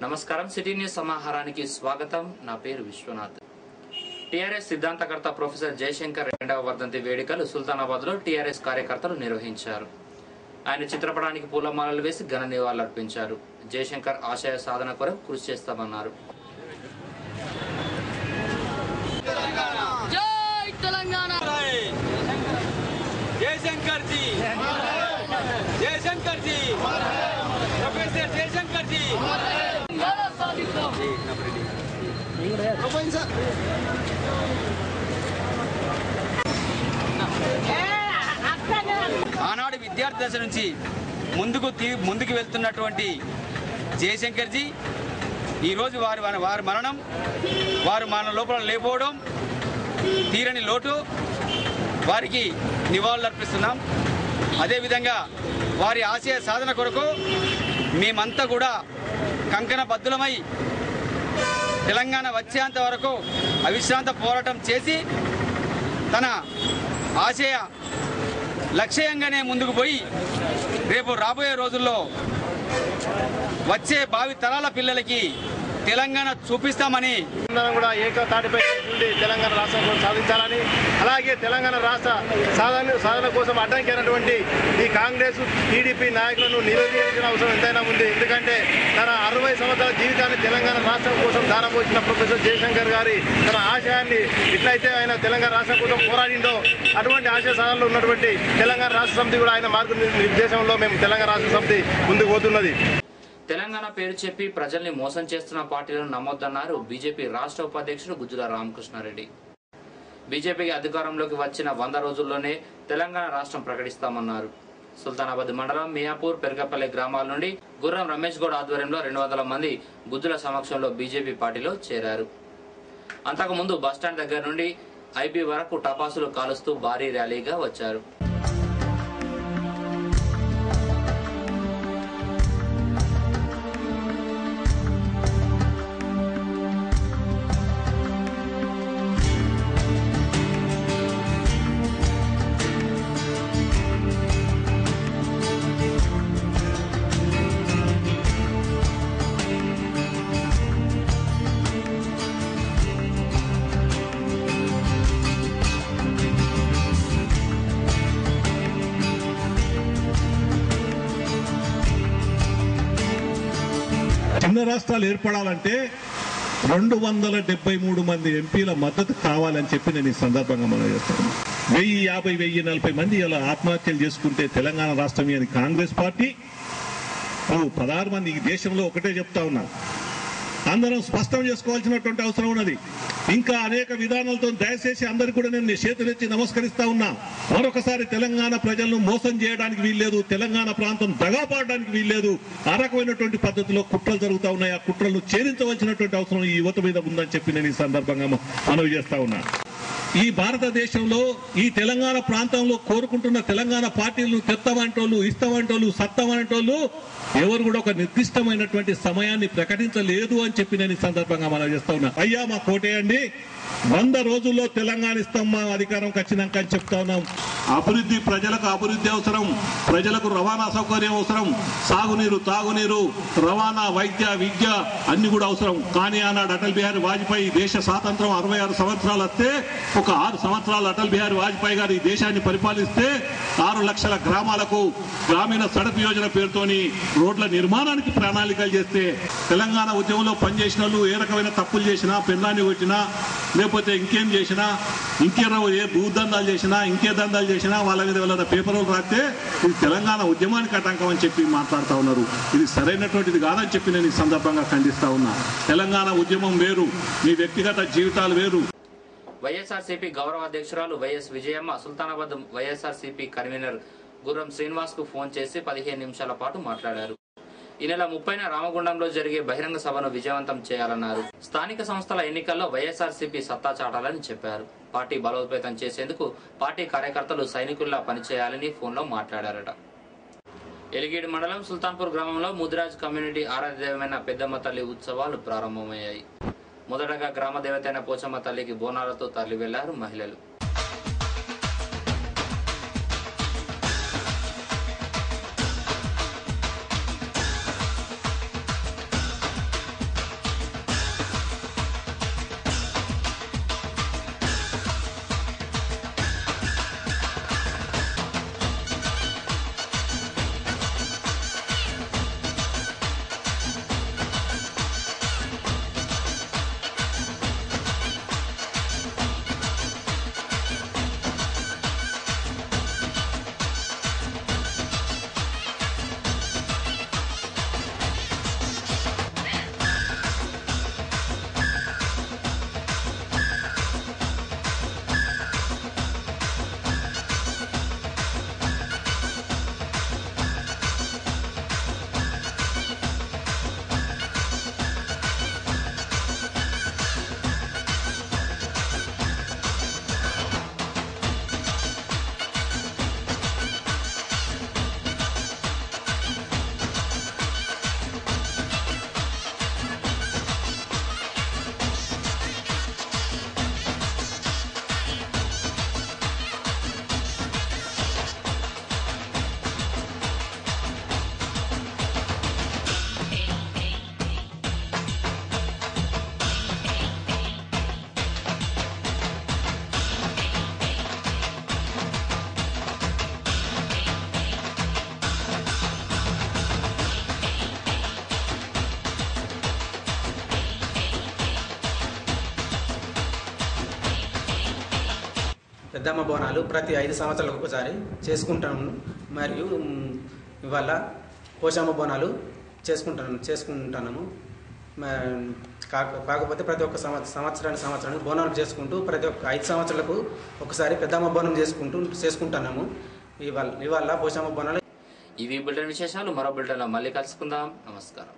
నమస్కారం city news సమాహారానికి స్వాగతం నా పేరు విశ్వనాథ్ టిఆర్ఎస్ సిద్ధాంతకర్త ప్రొఫెసర్ జయశంకర్ రెండవ వర్ధంతి వేడుకలు సుల్తానాబాద్ లో టిఆర్ఎస్ కార్యకర్తలు నిర్వహించారు ఆయన చిత్రపటానికి పూలమాలలు వేసి ఘన నివాళులర్పించారు జయశంకర్ ఆశయ సాధన కొరకు కృషి చేస్తామన్నారు జై తెలంగాణ जयशंकर जी जयशंकर जी प्रोफेसर जयशंकर जी ఆనాడు విద్యార్థి దశ నుంచి ముందుకు వెళ్తున్నటువంటి జయశంకర్ జీ ఈరోజు వారి మరణం వారు మన లోపల లేకపోవడం తీరని లోటు వారికి నివాళులర్పిస్తున్నాం అదేవిధంగా వారి ఆశయ సాధన కొరకు మేమంతా కూడా కంకణబద్ధులమై తెలంగాణ వచ్చేంత వరకు అవిశ్రాంత పోరాటం చేసి తన ఆశయ లక్ష్యంగానే ముందుకు పోయి రేపు రాబోయే రోజుల్లో వచ్చే భావి తరాల పిల్లలకి తెలంగాణ చూపిస్తామని కూడా ఏకతాటిపై నుండి తెలంగాణ రాష్ట్రం సాధించాలని అలాగే తెలంగాణ రాష్ట్ర సాధన కోసం అడ్డంకైనటువంటి ఈ కాంగ్రెస్ టీడీపీ నాయకులను నిరోధించిన అవసరం ఎంతైనా ఉంది. ఎందుకంటే తన 60 సంవత్సరాల జీవితాన్ని తెలంగాణ రాష్ట్రం కోసం దారపోసిన ప్రొఫెసర్ జయశంకర్ గారి తన ఆశయాన్ని ఎట్లయితే ఆయన తెలంగాణ రాష్ట్రం కోసం పోరాడిందో అటువంటి ఆశయ సాధనలో ఉన్నటువంటి తెలంగాణ రాష్ట్ర సమితి కూడా ఆయన మార్గనిర్దేశంలో మేము తెలంగాణ రాష్ట్ర సమితి ముందుకు పోతున్నది. తెలంగాణ పేరు చెప్పి ప్రజల్ని మోసం చేస్తున్న పార్టీలను నమ్మొద్దన్నారు బీజేపీ రాష్ట్ర ఉపాధ్యక్షుడు గుజ్జుల రామకృష్ణారెడ్డి. బీజేపీకి అధికారంలోకి వచ్చిన 100 రోజుల్లోనే తెలంగాణ రాష్ట్రం ప్రకటిస్తామన్నారు. సుల్తానాబాద్ మండలం మియాపూర్ పెరగపల్లి గ్రామాల నుండి గుర్రం రమేష్ గౌడ్ ఆధ్వర్యంలో 200 మంది గుజ్జుల సమక్షంలో బీజేపీ పార్టీలో చేరారు. అంతకుముందు బస్టాండ్ దగ్గర నుండి ఐబీ వరకు టపాసులు కాలుస్తూ భారీ ర్యాలీగా వచ్చారు. చిన్న రాష్ట్రాలు ఏర్పడాలంటే 273 మంది ఎంపీల మద్దతు కావాలని చెప్పి నేను ఈ సందర్భంగా మనం చేస్తాను. 1050, 1040 మంది ఇలా ఆత్మహత్యలు చేసుకుంటే తెలంగాణ రాష్ట్రం అని కాంగ్రెస్ పార్టీ 16 మంది ఈ దేశంలో ఒకటే చెప్తా ఉన్నా. అందరం స్పష్టం చేసుకోవాల్సినటువంటి అవసరం ఉన్నది. ఇంకా అనేక విధానాలతో దయచేసి అందరికీ కూడా నేను చేతులెత్తి నమస్కరిస్తా ఉన్నా. మరొకసారి తెలంగాణ ప్రజలను మోసం చేయడానికి వీల్లేదు, తెలంగాణ ప్రాంతం దగాపడడానికి వీల్లేదు. ఆ రకమైనటువంటి పద్ధతిలో కుట్రలు జరుగుతూ ఉన్నాయి. ఆ కుట్రలను ఛేదించవలసినటువంటి అవసరం ఈ యువత మీద ఉందని చెప్పి నేను ఈ సందర్భంగా మనవి చేస్తా ఉన్నా. ఈ భారతదేశంలో ఈ తెలంగాణ ప్రాంతంలో కోరుకుంటున్న తెలంగాణ పార్టీలను తెత్తమంటోళ్ళు, ఇస్తామంటోళ్ళు, సత్తమంటోళ్ళు ఎవరు కూడా ఒక నిర్దిష్టమైనటువంటి సమయాన్ని ప్రకటించలేదు అని చెప్పి నేను ఈ సందర్భంగా మనం చేస్తా ఉన్నా. అయ్యా మా కోటేయండి, 100 రోజుల్లో తెలంగాణ ఇస్తాం మా అధికారంకి వచ్చినాక అని చెప్తా ఉన్నాం. అభివృద్ధి, ప్రజలకు అభివృద్ధి అవసరం, ప్రజలకు రవాణా సౌకర్యం అవసరం, సాగునీరు, తాగునీరు, రవాణా, వైద్య, విద్య అన్ని కూడా అవసరం. కానీ ఆనాడు అటల్ బిహారీ వాజ్పేయి దేశ స్వాతంత్రం 66 సంవత్సరాలు వస్తే ఒక 6 సంవత్సరాలు అటల్ బిహారీ వాజ్పేయి గారు ఈ దేశాన్ని పరిపాలిస్తే 6 లక్షల గ్రామాలకు గ్రామీణ సడక్ యోజన పేరుతోని రోడ్ల నిర్మాణానికి ప్రణాళికలు చేస్తే తెలంగాణ ఉద్యమంలో పనిచేసిన వాళ్ళు ఏ రకమైన తప్పులు చేసినా, పెన్నాన్ని కొట్టినా, లేకపోతే ఇంకేం చేసినా, ఏ భూదందాలు చేసినా, ఇంకే దందాలు చేసినా వాళ్ళ మీద వాళ్ళ పేపర్లు రాస్తే ఇది తెలంగాణ ఉద్యమానికి ఆటంకం అని చెప్పి మాట్లాడుతూ ఉన్నారు. ఇది సరైనటువంటిది కాదని చెప్పి నేను ఈ సందర్భంగా ఖండిస్తా ఉన్నా. తెలంగాణ ఉద్యమం వేరు, మీ వ్యక్తిగత జీవితాలు వేరు. వైఎస్ఆర్సీపీ గౌరవ అధ్యక్షురాలు వైఎస్ విజయమ్మ సుల్తానాబాద్ వైఎస్ఆర్సీపీ కన్వీనర్ గుర్రం శ్రీనివాస్ కు ఫోన్ చేసి 15 నిమిషాల పాటు మాట్లాడారు. ఈ నెల 30న రామగుండంలో జరిగే బహిరంగ సభను విజయవంతం చేయాలన్నారు. స్థానిక సంస్థల ఎన్నికల్లో వైఎస్ఆర్సీపీ సత్తా చాటాలని చెప్పారు. పార్టీ బలోపేతం చేసేందుకు పార్టీ కార్యకర్తలు సైనికుల్లా పనిచేయాలని ఫోన్లో మాట్లాడారట. ఎలిగేడు మండలం సుల్తాన్పూర్ గ్రామంలో ముదిరాజ్ కమ్యూనిటీ ఆరాధ్యమైన పెద్దమ్మ తల్లి ఉత్సవాలు ప్రారంభమయ్యాయి. మొదటగా గ్రామ దేవతైన పోచమ్మ తల్లికి బోనాలతో తరలి వెళ్లారు మహిళలు. పెద్దమ్మ బోనాలు ప్రతి 5 సంవత్సరాలకు ఒకసారి చేసుకుంటాము. మరియు ఇవాళ పోషమ్మ బోనాలు చేసుకుంటున్నాము. కాకపోతే ప్రతి ఒక్క సంవత్సరానికి బోనాలు చేసుకుంటూ ప్రతి ఒక్క 5 సంవత్సరాలకు ఒకసారి పెద్దమ్మ బోనం చేసుకుంటున్నాము. ఇవాళ పోషమ్మ బోనాలు. ఇవి బులెటిన్ విశేషాలు. మరో బులెటిన్లో మళ్ళీ కలుసుకుందాం. నమస్కారం.